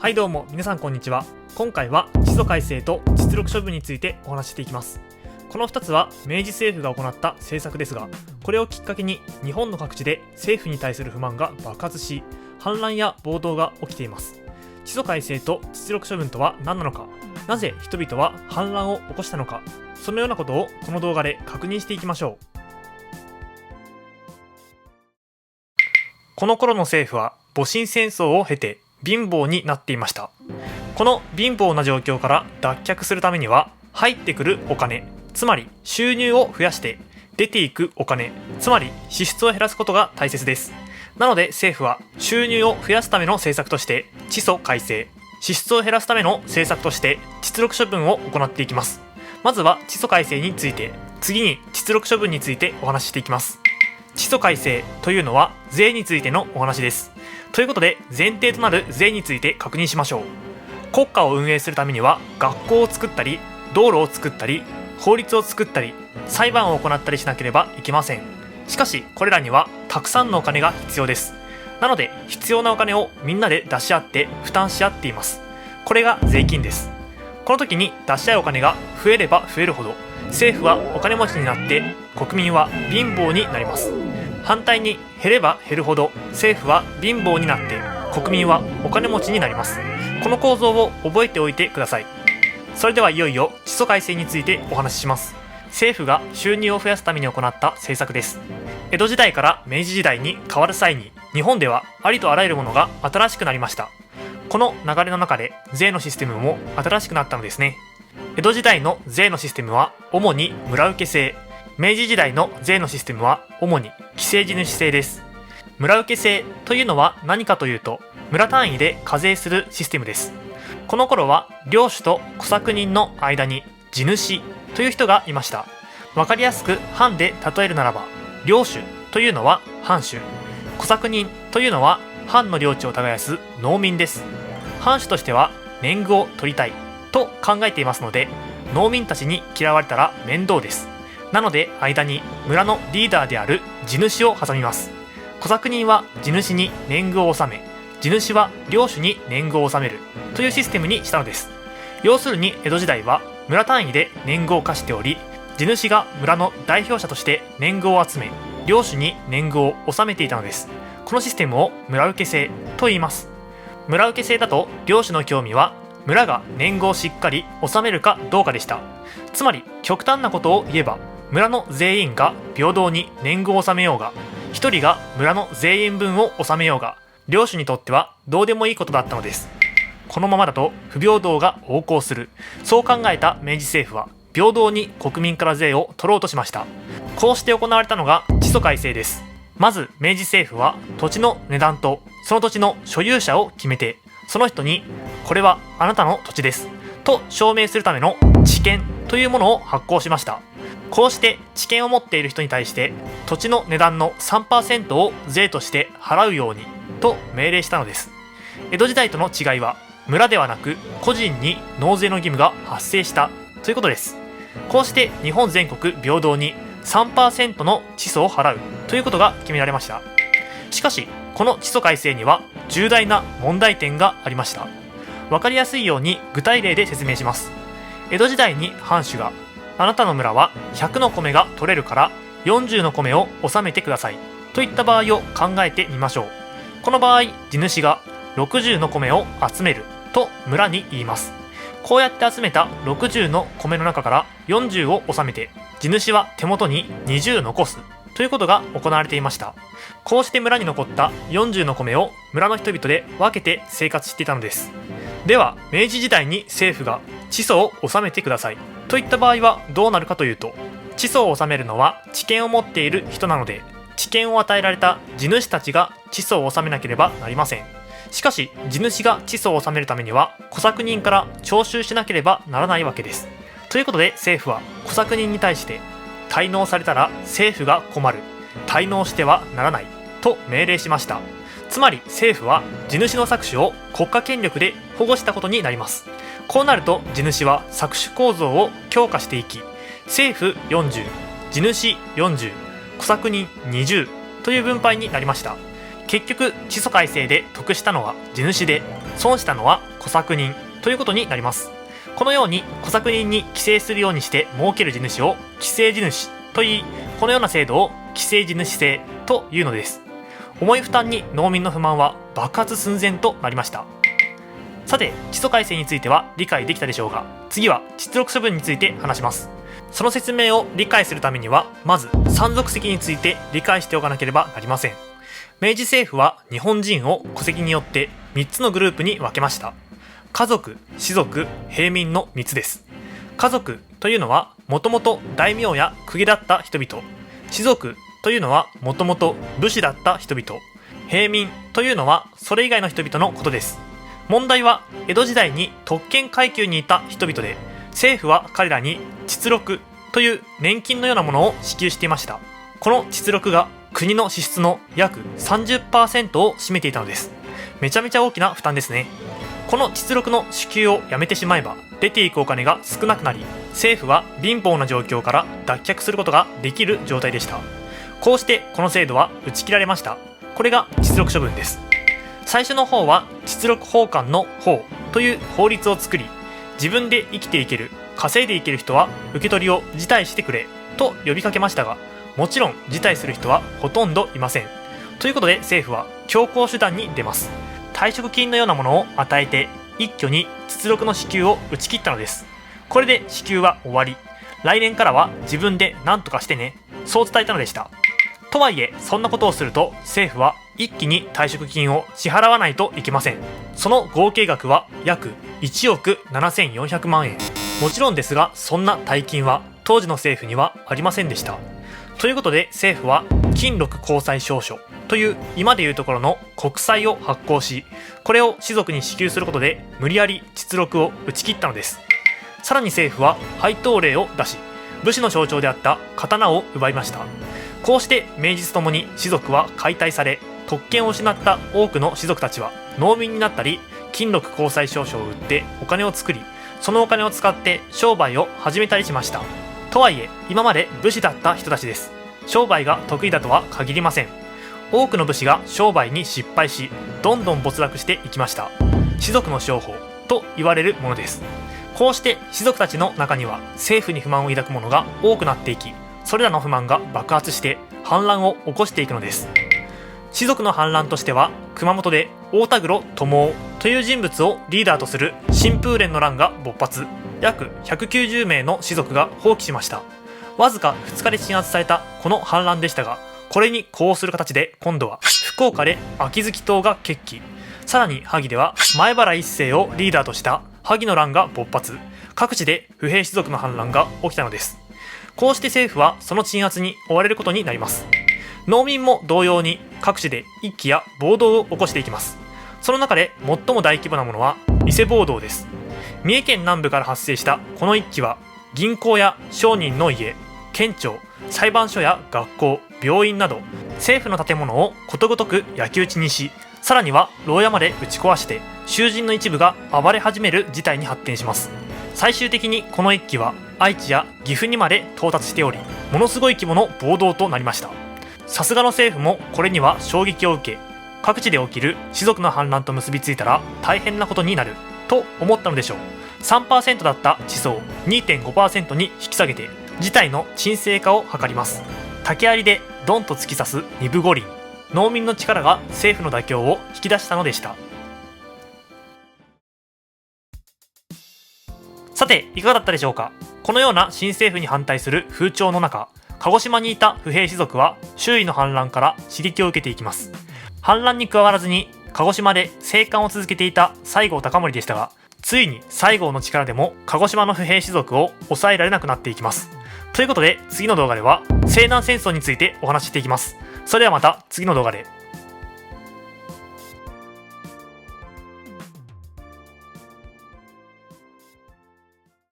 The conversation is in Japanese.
はいどうも皆さんこんにちは。今回は地租改正と実力処分についてお話していきます。この2つは明治政府が行った政策ですが、これをきっかけに日本の各地で政府に対する不満が爆発し、反乱や暴動が起きています。地租改正と実力処分とは何なのか、なぜ人々は反乱を起こしたのか、そのようなことをこの動画で確認していきましょう。この頃の政府は戊辰戦争を経て貧乏になっていました。この貧乏な状況から脱却するためには、入ってくるお金、つまり収入を増やして出ていくお金、つまり支出を減らすことが大切です。なので政府は収入を増やすための政策として地租改正、支出を減らすための政策として実力処分を行っていきます。まずは地租改正について、次に実力処分についてお話ししていきます。地租改正というのは税についてのお話です。ということで前提となる税について確認しましょう。国家を運営するためには学校を作ったり、道路を作ったり、法律を作ったり、裁判を行ったりしなければいけません。しかしこれらにはたくさんのお金が必要です。なので必要なお金をみんなで出し合って負担し合っています。これが税金です。この時に出し合うお金が増えれば増えるほど、政府はお金持ちになって国民は貧乏になります。反対に減れば減るほど政府は貧乏になって国民はお金持ちになります。この構造を覚えておいてください。それではいよいよ地租改正についてお話しします。政府が収入を増やすために行った政策です。江戸時代から明治時代に変わる際に、日本ではありとあらゆるものが新しくなりました。この流れの中で税のシステムも新しくなったのですね。江戸時代の税のシステムは主に村受制、明治時代の税のシステムは主に既成地主制です。村受制というのは何かというと、村単位で課税するシステムです。この頃は領主と小作人の間に地主という人がいました。わかりやすく藩で例えるならば、領主というのは藩主、小作人というのは藩の領地を耕す農民です。藩主としては年貢を取りたいと考えていますので、農民たちに嫌われたら面倒です。なので間に村のリーダーである地主を挟みます。小作人は地主に年貢を納め、地主は領主に年貢を納めるというシステムにしたのです。要するに江戸時代は村単位で年貢を課しており、地主が村の代表者として年貢を集め、領主に年貢を納めていたのです。このシステムを村受制と言います。村受制だと領主の興味は村が年貢をしっかり納めるかどうかでした。つまり極端なことを言えば、村の全員が平等に年貢を納めようが、一人が村の全員分を納めようが、領主にとってはどうでもいいことだったのです。このままだと不平等が横行する。そう考えた明治政府は平等に国民から税を取ろうとしました。こうして行われたのが地租改正です。まず明治政府は土地の値段とその土地の所有者を決めて、その人にこれはあなたの土地ですと証明するための地権というものを発行しました。こうして地権を持っている人に対して土地の値段の 3% を税として払うようにと命令したのです。江戸時代との違いは、村ではなく個人に納税の義務が発生したということです。こうして日本全国平等に 3% の地租を払うということが決められました。しかしこの地租改正には重大な問題点がありました。わかりやすいように具体例で説明します。江戸時代に藩主が、あなたの村は100の米が取れるから40の米を納めてくださいといった場合を考えてみましょう。この場合、地主が60の米を集めると村に言います。こうやって集めた60の米の中から40を納めて、地主は手元に20残すということが行われていました。こうして村に残った40の米を村の人々で分けて生活していたのです。では明治時代に政府が地租を納めてくださいといった場合はどうなるかというと、地租を納めるのは地権を持っている人なので、地権を与えられた地主たちが地租を納めなければなりません。しかし地主が地租を納めるためには小作人から徴収しなければならないわけです。ということで政府は小作人に対して、滞納されたら政府が困る、滞納してはならないと命令しました。つまり政府は地主の搾取を国家権力で保護したことになります。こうなると地主は搾取構造を強化していき、政府40、地主40、小作人20という分配になりました。結局地租改正で得したのは地主で、損したのは小作人ということになります。このように小作人に寄生するようにして儲ける地主を寄生地主といい、このような制度を寄生地主制というのです。重い負担に農民の不満は爆発寸前となりました。さて、地租改正については理解できたでしょうが、次は出力処分について話します。その説明を理解するためには、まず山賊籍について理解しておかなければなりません。明治政府は日本人を戸籍によって3つのグループに分けました。家族、士族、平民の3つです。家族というのはもともと大名や公家だった人々、士族というのはもともと武士だった人々、平民というのはそれ以外の人々のことです。問題は江戸時代に特権階級にいた人々で、政府は彼らに輜禄という年金のようなものを支給していました。この輜禄が国の支出の約 30% を占めていたのです。めちゃめちゃ大きな負担ですね。この輜禄の支給をやめてしまえば出ていくお金が少なくなり、政府は貧乏な状況から脱却することができる状態でした。こうしてこの制度は打ち切られました。これが輜禄処分です。最初の方は輜禄法官の法という法律を作り、自分で生きていける、稼いでいける人は受け取りを辞退してくれと呼びかけましたが、もちろん辞退する人はほとんどいません。ということで政府は強硬手段に出ます。退職金のようなものを与えて一挙に輜禄の支給を打ち切ったのです。これで支給は終わり、来年からは自分で何とかしてね、そう伝えたのでした。とはいえそんなことをすると政府は一気に退職金を支払わないといけません。その合計額は約1億7400万円。もちろんですが、そんな大金は当時の政府にはありませんでした。ということで政府は金禄公債証書という今でいうところの国債を発行し、これを士族に支給することで無理やり輜禄を打ち切ったのです。さらに政府は配当令を出し、武士の象徴であった刀を奪いました。こうして名実ともに士族は解体され、特権を失った多くの士族たちは農民になったり、金禄公債証書を売ってお金を作り、そのお金を使って商売を始めたりしました。とはいえ今まで武士だった人たちです。商売が得意だとは限りません。多くの武士が商売に失敗し、どんどん没落していきました。士族の商法と言われるものです。こうして士族たちの中には政府に不満を抱く者が多くなっていき、それらの不満が爆発して反乱を起こしていくのです。士族の反乱としては、熊本で大田黒友夫という人物をリーダーとする新風連の乱が勃発。約190名の士族が蜂起しました。わずか2日で鎮圧されたこの反乱でしたが、これに呼応する形で今度は福岡で秋月党が決起。さらに萩では前原一成をリーダーとした萩の乱が勃発。各地で不平士族の反乱が起きたのです。こうして政府はその鎮圧に追われることになります。農民も同様に各地で一揆や暴動を起こしていきます。その中で最も大規模なものは伊勢暴動です。三重県南部から発生したこの一揆は、銀行や商人の家、県庁、裁判所や学校、病院など政府の建物をことごとく焼き討ちにし、さらには牢屋まで打ち壊して囚人の一部が暴れ始める事態に発展します。最終的にこの一揆は愛知や岐阜にまで到達しており、ものすごい規模の暴動となりました。さすがの政府もこれには衝撃を受け、各地で起きる士族の反乱と結びついたら大変なことになると思ったのでしょう。3% だった地租を 2.5% に引き下げて事態の沈静化を図ります。竹槍でドンと突き刺す二分五輪。農民の力が政府の妥協を引き出したのでした。さていかがだったでしょうか。このような新政府に反対する風潮の中、鹿児島にいた不平士族は周囲の反乱から刺激を受けていきます。反乱に加わらずに鹿児島で生還を続けていた西郷隆盛でしたが、ついに西郷の力でも鹿児島の不平士族を抑えられなくなっていきます。ということで次の動画では西南戦争についてお話ししていきます。それではまた次の動画で。